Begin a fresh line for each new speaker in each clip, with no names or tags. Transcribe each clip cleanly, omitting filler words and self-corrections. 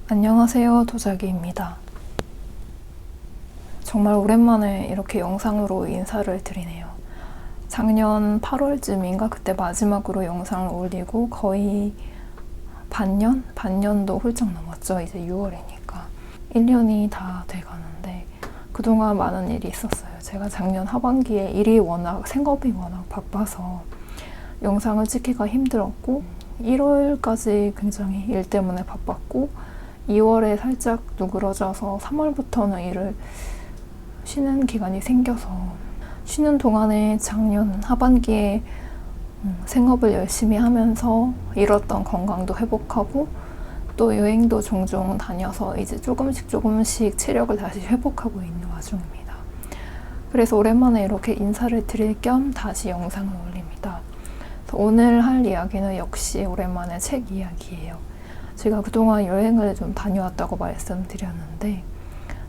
안녕하세요, 도자기입니다. 정말 오랜만에 이렇게 영상으로 인사를 드리네요. 작년 8월쯤인가 그때 마지막으로 영상을 올리고 거의 반년도 훌쩍 넘었죠. 이제 6월이니까 1년이 다 돼가는데 그동안 많은 일이 있었어요. 제가 작년 하반기에 생업이 워낙 바빠서 영상을 찍기가 힘들었고 1월까지 굉장히 일 때문에 바빴고 2월에 살짝 누그러져서 3월부터는 일을 쉬는 기간이 생겨서 쉬는 동안에 작년 하반기에 생업을 열심히 하면서 잃었던 건강도 회복하고 또 여행도 종종 다녀서 이제 조금씩 체력을 다시 회복하고 있는 와중입니다. 그래서 오랜만에 이렇게 인사를 드릴 겸 다시 영상을 올립니다. 오늘 할 이야기는 역시 오랜만에 책 이야기예요. 제가 그동안 여행을 좀 다녀왔다고 말씀드렸는데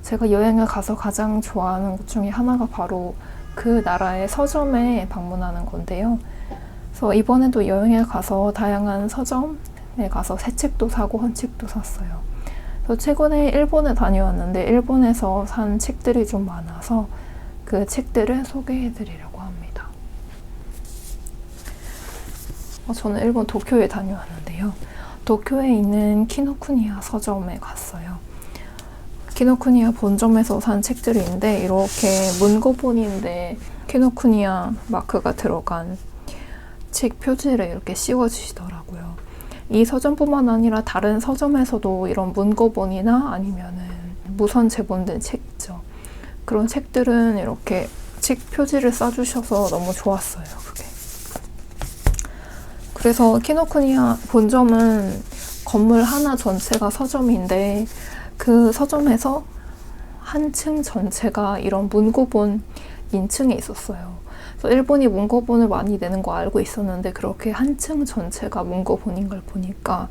제가 여행을 가서 가장 좋아하는 곳 중에 하나가 바로 그 나라의 서점에 방문하는 건데요. 그래서 이번에도 여행을 가서 다양한 서점에 가서 새 책도 사고 헌 책도 샀어요. 그래서 최근에 일본에 다녀왔는데 일본에서 산 책들이 좀 많아서 그 책들을 소개해 드리려고 합니다. 저는 일본 도쿄에 다녀왔는데요. 도쿄에 있는 키노쿠니야 서점에 갔어요. 키노쿠니야 본점에서 산 책들인데 이렇게 문고본인데 키노쿠니야 마크가 들어간 책 표지를 이렇게 씌워주시더라고요. 이 서점뿐만 아니라 다른 서점에서도 이런 문고본이나 아니면은 무선 제본된 책 있죠. 그런 책들은 이렇게 책 표지를 써주셔서 너무 좋았어요. 그게. 그래서 키노쿠니야 본점은 건물 하나 전체가 서점인데 그 서점에서 한 층 전체가 이런 문고본 인층에 있었어요. 그래서 일본이 문고본을 많이 내는 거 알고 있었는데 그렇게 한 층 전체가 문고본인 걸 보니까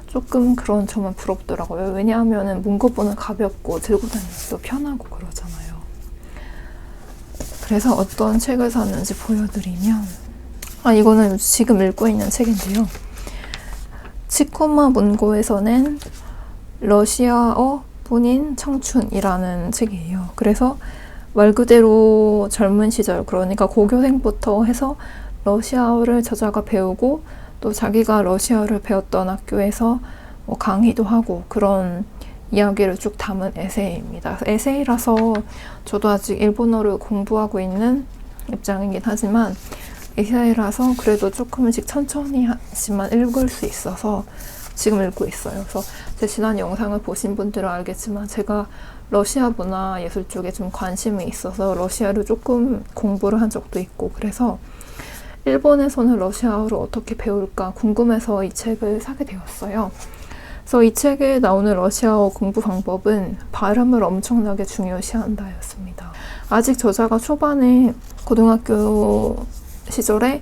조금 그런 점은 부럽더라고요. 왜냐하면 문고본은 가볍고 들고 다니기도 편하고 그러잖아요. 그래서 어떤 책을 샀는지 보여드리면 이거는 지금 읽고 있는 책인데요. 치코마 문고에서 낸 러시아어 뿐인 청춘이라는 책이에요. 그래서 말 그대로 젊은 시절, 그러니까 고교생부터 해서 러시아어를 저자가 배우고 또 자기가 러시아어를 배웠던 학교에서 강의도 하고 그런 이야기를 쭉 담은 에세이입니다. 에세이라서 저도 아직 일본어를 공부하고 있는 입장이긴 하지만 에세이라서 그래도 조금씩 천천히 하지만 읽을 수 있어서 지금 읽고 있어요. 그래서 제 지난 영상을 보신 분들은 알겠지만 제가 러시아 문화 예술 쪽에 좀 관심이 있어서 러시아를 조금 공부를 한 적도 있고 그래서 일본에서는 러시아어를 어떻게 배울까 궁금해서 이 책을 사게 되었어요. 그래서 이 책에 나오는 러시아어 공부 방법은 발음을 엄청나게 중요시한다였습니다. 아직 저자가 초반에 고등학교 시절에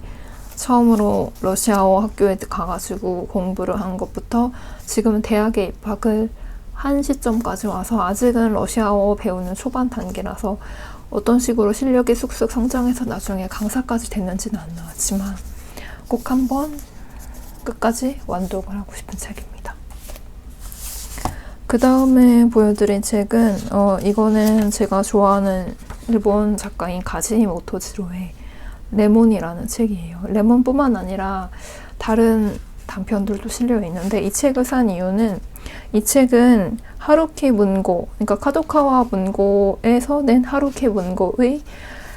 처음으로 러시아어 학교에 가가지고 공부를 한 것부터 지금은 대학에 입학을 한 시점까지 와서 아직은 러시아어 배우는 초반 단계라서 어떤 식으로 실력이 쑥쑥 성장해서 나중에 강사까지 됐는지는 안 나왔지만 꼭 한번 끝까지 완독을 하고 싶은 책입니다. 그 다음에 보여드린 책은 이거는 제가 좋아하는 일본 작가인 가지히 모토지로의 레몬이라는 책이에요. 레몬뿐만 아니라 다른 단편들도 실려 있는데 이 책을 산 이유는 이 책은 하루키 문고, 그러니까 카도카와 문고에서 낸 하루키 문고의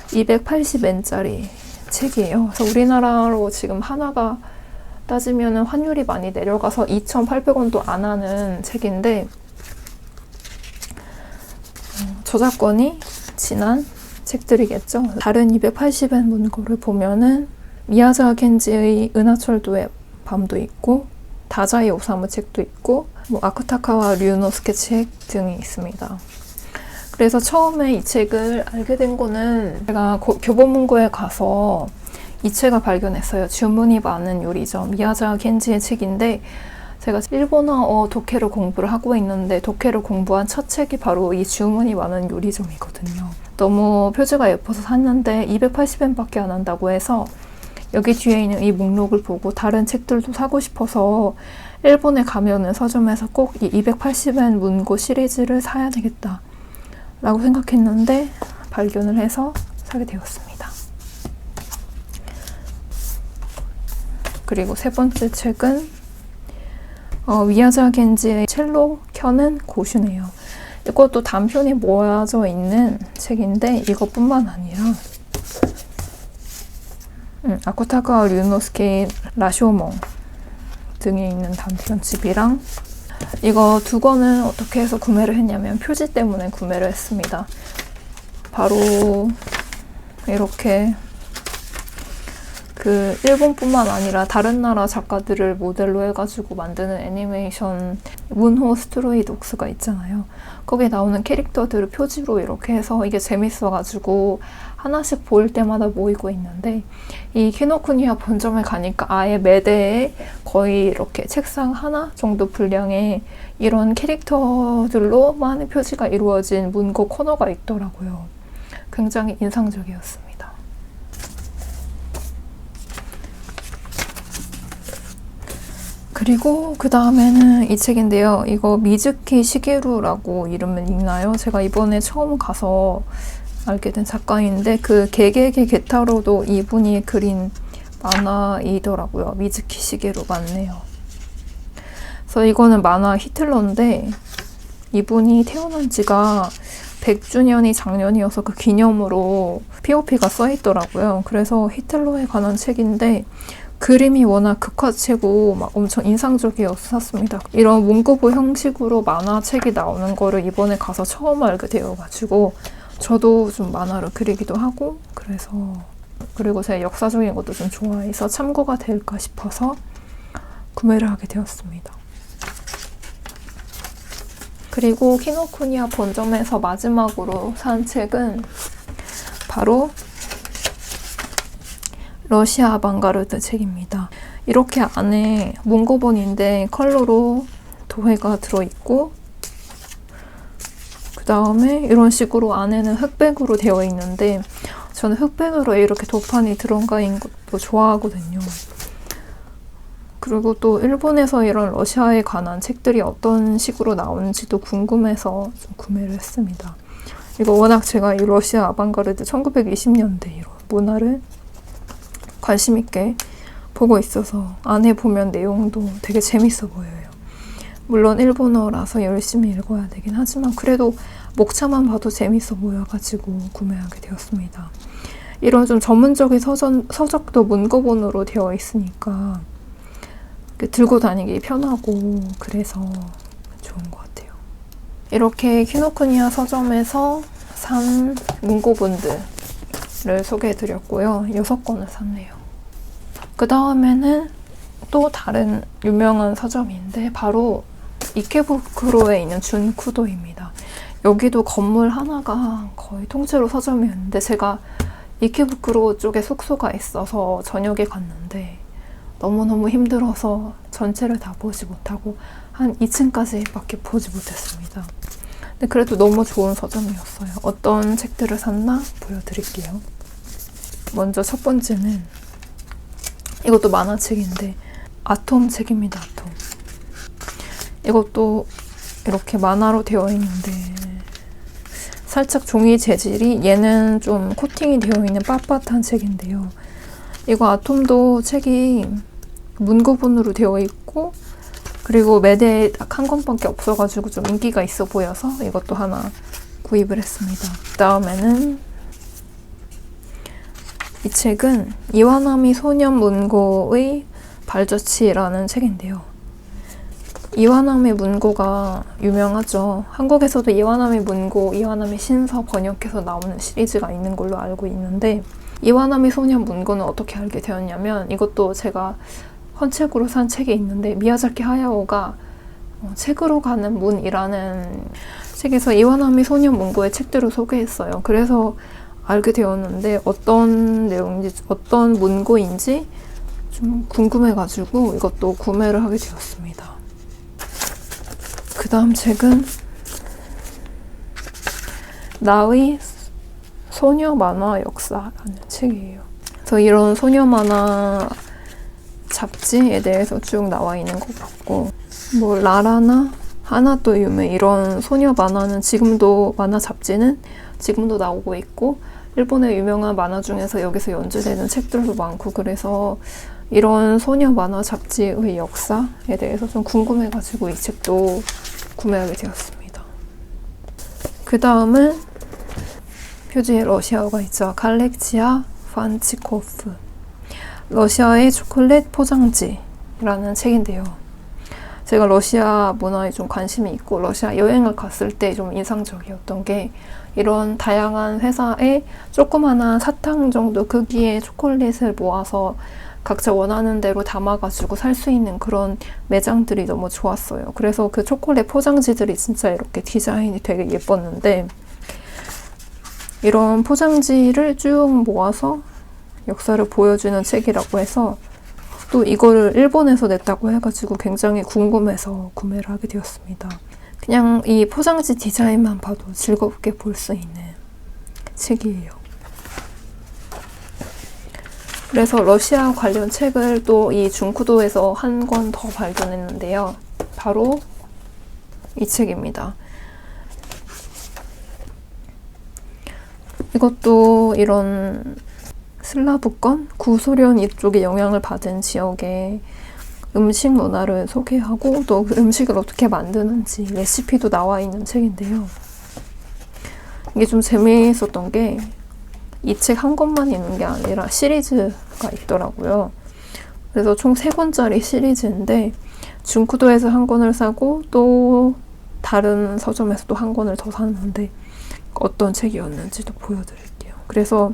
280엔짜리 책이에요. 그래서 우리나라로 지금 하나가 따지면 환율이 많이 내려가서 2,800원도 안 하는 책인데 저작권이 지난 책들이겠죠. 다른 280엔 문고를 보면은 미야자 켄지의 은하철도의 밤도 있고 다자이 오사무 책도 있고 아쿠타카와 류노스케 책 등이 있습니다. 그래서 처음에 이 책을 알게 된 거는 제가 교보문고에 가서 이 책을 발견했어요. 주문이 많은 요리점 미야자 켄지의 책인데 제가 일본어 독해를 공부를 하고 있는데 독해를 공부한 첫 책이 바로 이 주문이 많은 요리점이거든요. 너무 표지가 예뻐서 샀는데 280엔밖에 안 한다고 해서 여기 뒤에 있는 이 목록을 보고 다른 책들도 사고 싶어서 일본에 가면은 서점에서 꼭 이 280엔 문고 시리즈를 사야 되겠다 라고 생각했는데 발견을 해서 사게 되었습니다. 그리고 세 번째 책은 위아자 겐지의 첼로 켜는 고슈네요. 이것도 단편이 모아져 있는 책인데 이것뿐만 아니라 아쿠타카와 류노스케의 라쇼몽 등에 있는 단편집이랑 이거 두 권은 어떻게 해서 구매를 했냐면 표지 때문에 구매를 했습니다. 바로 이렇게 그 일본뿐만 아니라 다른 나라 작가들을 모델로 해가지고 만드는 애니메이션 문호 스트로이독스가 있잖아요. 거기에 나오는 캐릭터들을 표지로 이렇게 해서 이게 재밌어가지고 하나씩 볼 때마다 모이고 있는데 이 키노쿠니야 본점에 가니까 아예 매대에 거의 이렇게 책상 하나 정도 분량의 이런 캐릭터들로만 표지가 이루어진 문고 코너가 있더라고요. 굉장히 인상적이었습니다. 그리고 그 다음에는 이 책인데요. 이거 미즈키 시게루라고 이름을 읽나요? 제가 이번에 처음 가서 알게 된 작가인데 그 게게게 게타로도 이분이 그린 만화이더라고요. 미즈키 시게루 맞네요. 그래서 이거는 만화 히틀러인데 이분이 태어난 지가 100주년이 작년이어서 그 기념으로 POP가 써있더라고요. 그래서 히틀러에 관한 책인데 그림이 워낙 극화체고 막 엄청 인상적이어서 샀습니다. 이런 문구부 형식으로 만화책이 나오는 거를 이번에 가서 처음 알게 되어가지고 저도 좀 만화를 그리기도 하고 그래서 그리고 제가 역사적인 것도 좀 좋아해서 참고가 될까 싶어서 구매를 하게 되었습니다. 그리고 키노쿠니야 본점에서 마지막으로 산 책은 바로 러시아 아방가르드 책입니다. 이렇게 안에 문고본인데 컬러로 도회가 들어있고 그 다음에 이런 식으로 안에는 흑백으로 되어 있는데 저는 흑백으로 이렇게 도판이 들어가 있는 것도 좋아하거든요. 그리고 또 일본에서 이런 러시아에 관한 책들이 어떤 식으로 나오는지도 궁금해서 좀 구매를 했습니다. 이거 워낙 제가 이 러시아 아방가르드 1920년대 이런 문화를 관심 있게 보고 있어서 안에 보면 내용도 되게 재밌어 보여요. 물론 일본어라서 열심히 읽어야 되긴 하지만 그래도 목차만 봐도 재밌어 보여가지고 구매하게 되었습니다. 이런 좀 전문적인 서적도 문고본으로 되어 있으니까 들고 다니기 편하고 그래서 좋은 것 같아요. 이렇게 키노쿠니야 서점에서 산 문고본들을 소개해드렸고요. 6권을 샀네요. 그 다음에는 또 다른 유명한 서점인데 바로 이케부쿠로에 있는 준쿠도입니다. 여기도 건물 하나가 거의 통째로 서점이었는데 제가 이케부쿠로 쪽에 숙소가 있어서 저녁에 갔는데 너무너무 힘들어서 전체를 다 보지 못하고 한 2층까지밖에 보지 못했습니다. 근데 그래도 너무 좋은 서점이었어요. 어떤 책들을 샀나 보여드릴게요. 먼저 첫 번째는 이것도 만화책인데 아톰 책입니다. 아톰. 이것도 이렇게 만화로 되어 있는데 살짝 종이 재질이 얘는 좀 코팅이 되어 있는 빳빳한 책인데요. 이거 아톰도 책이 문고본으로 되어 있고 그리고 매대에 딱 한 권밖에 없어가지고 좀 인기가 있어 보여서 이것도 하나 구입을 했습니다. 그 다음에는 이 책은 이와나미 소년 문고의 발저치라는 책인데요. 이와나미 문고가 유명하죠. 한국에서도 이와나미 문고, 이와나미 신서 번역해서 나오는 시리즈가 있는 걸로 알고 있는데 이와나미 소년 문고는 어떻게 알게 되었냐면 이것도 제가 헌책으로 산 책이 있는데 미야자키 하야오가 책으로 가는 문이라는 책에서 이와나미 소년 문고의 책들을 소개했어요. 그래서 알게 되었는데 어떤 내용인지 어떤 문고인지 좀 궁금해가지고 이것도 구매를 하게 되었습니다. 그 다음 책은 나의 소녀 만화 역사라는 책이에요. 그래서 이런 소녀 만화 잡지에 대해서 쭉 나와 있는 것 같고, 뭐 라라나 하나또 유메 이런 소녀 만화는 지금도, 만화 잡지는 지금도 나오고 있고, 일본의 유명한 만화 중에서 여기서 연재되는 책들도 많고, 그래서 이런 소녀 만화 잡지의 역사에 대해서 좀 궁금해가지고 이 책도 구매하게 되었습니다. 그 다음은 표지에 러시아어가 있죠. 갈렉지아 판치코프, 러시아의 초콜릿 포장지라는 책인데요. 제가 러시아 문화에 좀 관심이 있고 러시아 여행을 갔을 때 좀 인상적이었던 게, 이런 다양한 회사에 조그마한 사탕 정도 크기의 초콜릿을 모아서 각자 원하는 대로 담아가지고 살 수 있는 그런 매장들이 너무 좋았어요. 그래서 그 초콜릿 포장지들이 진짜 이렇게 디자인이 되게 예뻤는데, 이런 포장지를 쭉 모아서 역사를 보여주는 책이라고 해서 또 이거를 일본에서 냈다고 해가지고 굉장히 궁금해서 구매를 하게 되었습니다. 그냥 이 포장지 디자인만 봐도 즐겁게 볼 수 있는 책이에요. 그래서 러시아 관련 책을 또 이 중쿠도에서 한 권 더 발견했는데요. 바로 이 책입니다. 이것도 이런 슬라브권, 구소련 이쪽에 영향을 받은 지역의 음식 문화를 소개하고 또 그 음식을 어떻게 만드는지 레시피도 나와 있는 책인데요. 이게 좀 재미있었던 게, 이 책 한 권만 있는 게 아니라 시리즈가 있더라고요. 그래서 총 3권짜리 시리즈인데 중쿠도에서 한 권을 사고 또 다른 서점에서 또 한 권을 더 샀는데 어떤 책이었는지도 보여드릴게요. 그래서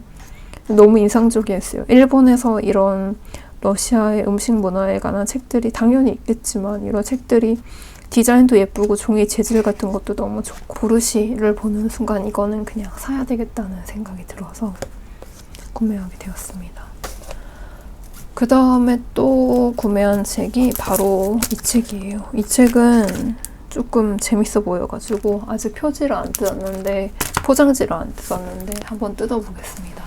너무 인상적이었어요. 일본에서 이런 러시아의 음식 문화에 관한 책들이 당연히 있겠지만, 이런 책들이 디자인도 예쁘고 종이 재질 같은 것도 너무 좋고, 고르시를 보는 순간 이거는 그냥 사야 되겠다는 생각이 들어서 구매하게 되었습니다. 그 다음에 또 구매한 책이 바로 이 책이에요. 이 책은 조금 재밌어 보여가지고 아직 표지를 안 뜯었는데, 포장지를 안 뜯었는데 한번 뜯어보겠습니다.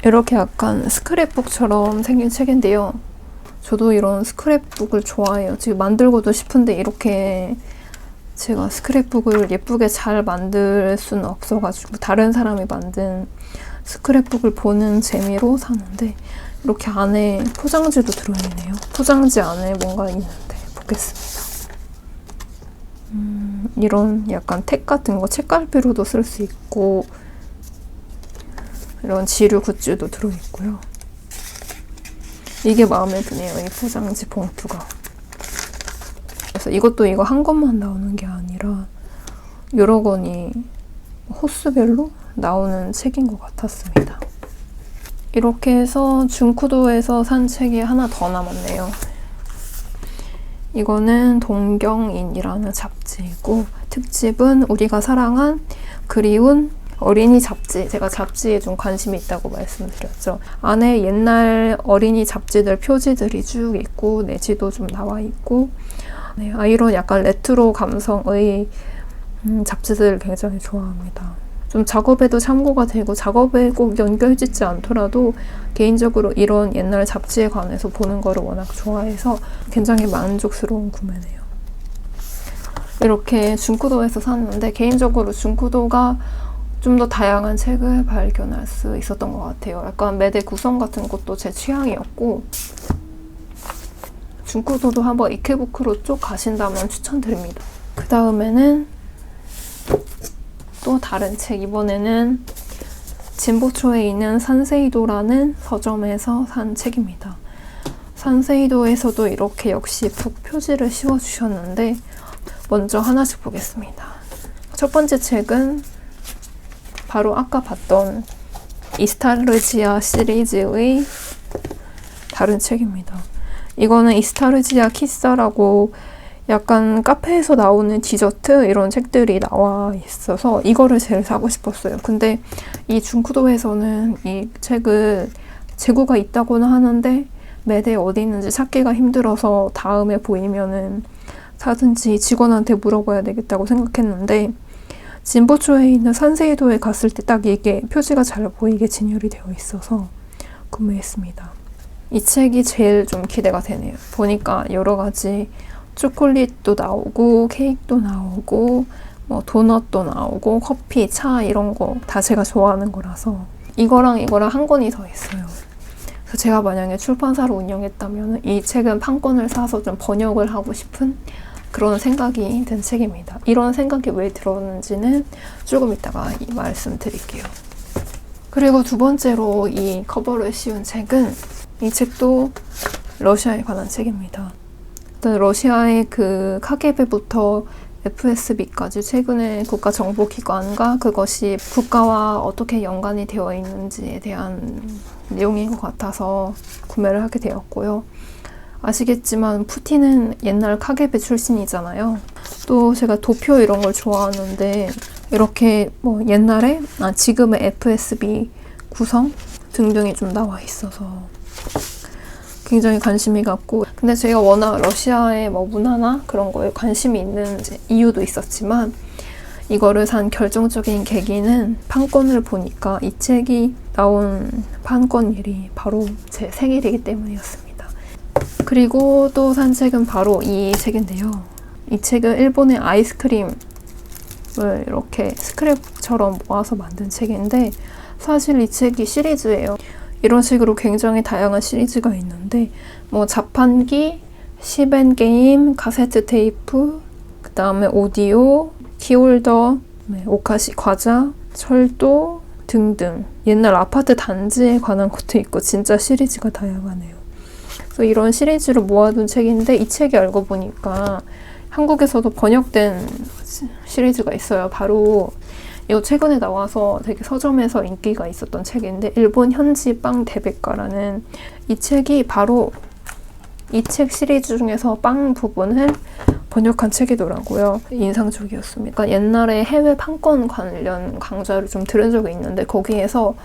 이렇게 약간 스크랩북처럼 생긴 책인데요. 저도 이런 스크랩북을 좋아해요. 지금 만들고도 싶은데 이렇게 제가 스크랩북을 예쁘게 잘 만들 수는 없어가지고 다른 사람이 만든 스크랩북을 보는 재미로 사는데, 이렇게 안에 포장지도 들어있네요. 포장지 안에 뭔가 있는데 보겠습니다. 이런 약간 택 같은 거 책갈피로도 쓸 수 있고, 이런 지류 굿즈도 들어있고요. 이게 마음에 드네요, 이 포장지 봉투가. 그래서 이것도 이거 한 권만 나오는 게 아니라 여러 권이 호수별로 나오는 책인 것 같았습니다. 이렇게 해서 중쿠도에서 산 책이 하나 더 남았네요. 이거는 동경인이라는 잡지이고, 특집은 우리가 사랑한 그리운 어린이 잡지. 제가 잡지에 좀 관심이 있다고 말씀드렸죠. 안에 옛날 어린이 잡지들 표지들이 쭉 있고 내지도 좀 나와 있고, 네, 이런 약간 레트로 감성의 잡지들을 굉장히 좋아합니다. 좀 작업에도 참고가 되고, 작업에 꼭 연결짓지 않더라도 개인적으로 이런 옛날 잡지에 관해서 보는 거를 워낙 좋아해서 굉장히 만족스러운 구매네요. 이렇게 중쿠도에서 샀는데, 개인적으로 중쿠도가 좀 더 다양한 책을 발견할 수 있었던 것 같아요. 약간 매대 구성 같은 것도 제 취향이었고, 중쿠도도 한번 이케부쿠로 쪽 가신다면 추천드립니다. 그 다음에는 또 다른 책, 이번에는 진보초에 있는 산세이도라는 서점에서 산 책입니다. 산세이도에서도 이렇게 역시 북 표지를 씌워주셨는데, 먼저 하나씩 보겠습니다. 첫 번째 책은 바로 아까 봤던 이스타르지아 시리즈의 다른 책입니다. 이거는 이스타르지아 키사라고 약간 카페에서 나오는 디저트 이런 책들이 나와 있어서 이거를 제일 사고 싶었어요. 근데 이 중쿠도에서는 이 책을 재고가 있다고는 하는데 매대 어디 있는지 찾기가 힘들어서 다음에 보이면은 사든지 직원한테 물어봐야 되겠다고 생각했는데, 진보초에 있는 산세이도에 갔을 때 딱 이게 표지가 잘 보이게 진열이 되어 있어서 구매했습니다. 이 책이 제일 좀 기대가 되네요. 보니까 여러 가지 초콜릿도 나오고 케이크도 나오고 뭐 도넛도 나오고 커피, 차 이런 거 다 제가 좋아하는 거라서 이거랑 한 권이 더 있어요. 그래서 제가 만약에 출판사를 운영했다면 이 책은 판권을 사서 좀 번역을 하고 싶은 그런 생각이 든 책입니다. 이런 생각이 왜 들었는지는 조금 이따가 말씀드릴게요. 그리고 두 번째로 이 커버를 씌운 책은 이 책도 러시아에 관한 책입니다. 일단 러시아의 그 카게베부터 FSB까지 최근에 국가정보기관과 그것이 국가와 어떻게 연관이 되어 있는지에 대한 내용인 것 같아서 구매를 하게 되었고요. 아시겠지만 푸틴은 옛날 카게베 출신이잖아요. 또 제가 도표 이런 걸 좋아하는데 이렇게 뭐 옛날에 지금의 FSB 구성 등등이 좀 나와 있어서 굉장히 관심이 갔고, 근데 제가 워낙 러시아의 뭐 문화나 그런 거에 관심이 있는 이유도 있었지만 이거를 산 결정적인 계기는 판권을 보니까 이 책이 나온 판권일이 바로 제 생일이기 때문이었습니다. 그리고 또 산 책은 바로 이 책인데요. 이 책은 일본의 아이스크림을 이렇게 스크랩처럼 모아서 만든 책인데 사실 이 책이 시리즈예요. 이런 식으로 굉장히 다양한 시리즈가 있는데 뭐 자판기, 시벤 게임, 카세트 테이프, 그 다음에 오디오, 키홀더, 오카시 과자, 철도 등등 옛날 아파트 단지에 관한 것도 있고 진짜 시리즈가 다양하네요. 그래서 이런 시리즈를 모아둔 책인데 이 책이 알고 보니까 한국에서도 번역된 시리즈가 있어요. 바로 이거 최근에 나와서 되게 서점에서 인기가 있었던 책인데 일본 현지 빵 대백과라는 이 책이 바로 이 책 시리즈 중에서 빵 부분을 번역한 책이더라고요. 인상적이었습니다. 그러니까 옛날에 해외 판권 관련 강좌를 좀 들은 적이 있는데 거기에서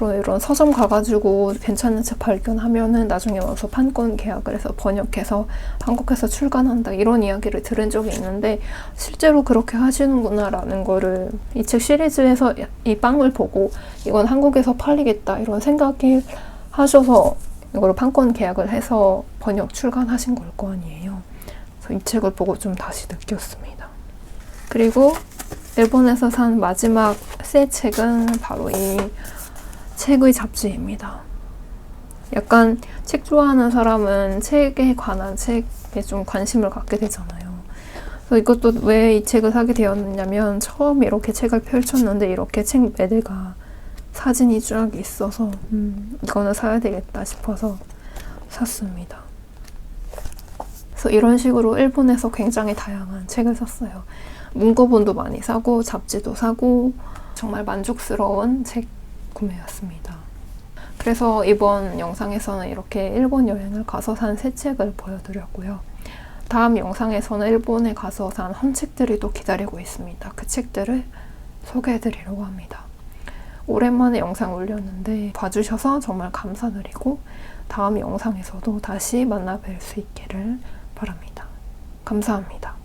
이런 서점 가가지고 괜찮은 책 발견하면은 나중에 와서 판권 계약을 해서 번역해서 한국에서 출간한다 이런 이야기를 들은 적이 있는데 실제로 그렇게 하시는구나 라는 거를 이 책 시리즈에서 이 빵을 보고 이건 한국에서 팔리겠다 이런 생각이 하셔서 이걸 판권 계약을 해서 번역 출간하신 걸 거 아니에요. 그래서 이 책을 보고 좀 다시 느꼈습니다. 그리고 일본에서 산 마지막 새 책은 바로 이 책의 잡지입니다. 약간 책 좋아하는 사람은 책에 관한 책에 좀 관심을 갖게 되잖아요. 그래서 이것도 왜 이 책을 사게 되었냐면 처음 이렇게 책을 펼쳤는데 이렇게 책 매대가 사진이 쫙 있어서 이거는 사야 되겠다 싶어서 샀습니다. 그래서 이런 식으로 일본에서 굉장히 다양한 책을 샀어요. 문고본도 많이 사고 잡지도 사고 정말 만족스러운 책 구매였습니다. 그래서 이번 영상에서는 이렇게 일본 여행을 가서 산 새 책을 보여드렸고요. 다음 영상에서는 일본에 가서 산 헌책들이 또 기다리고 있습니다. 그 책들을 소개해드리려고 합니다. 오랜만에 영상 올렸는데 봐주셔서 정말 감사드리고 다음 영상에서도 다시 만나 뵐 수 있기를 바랍니다. 감사합니다.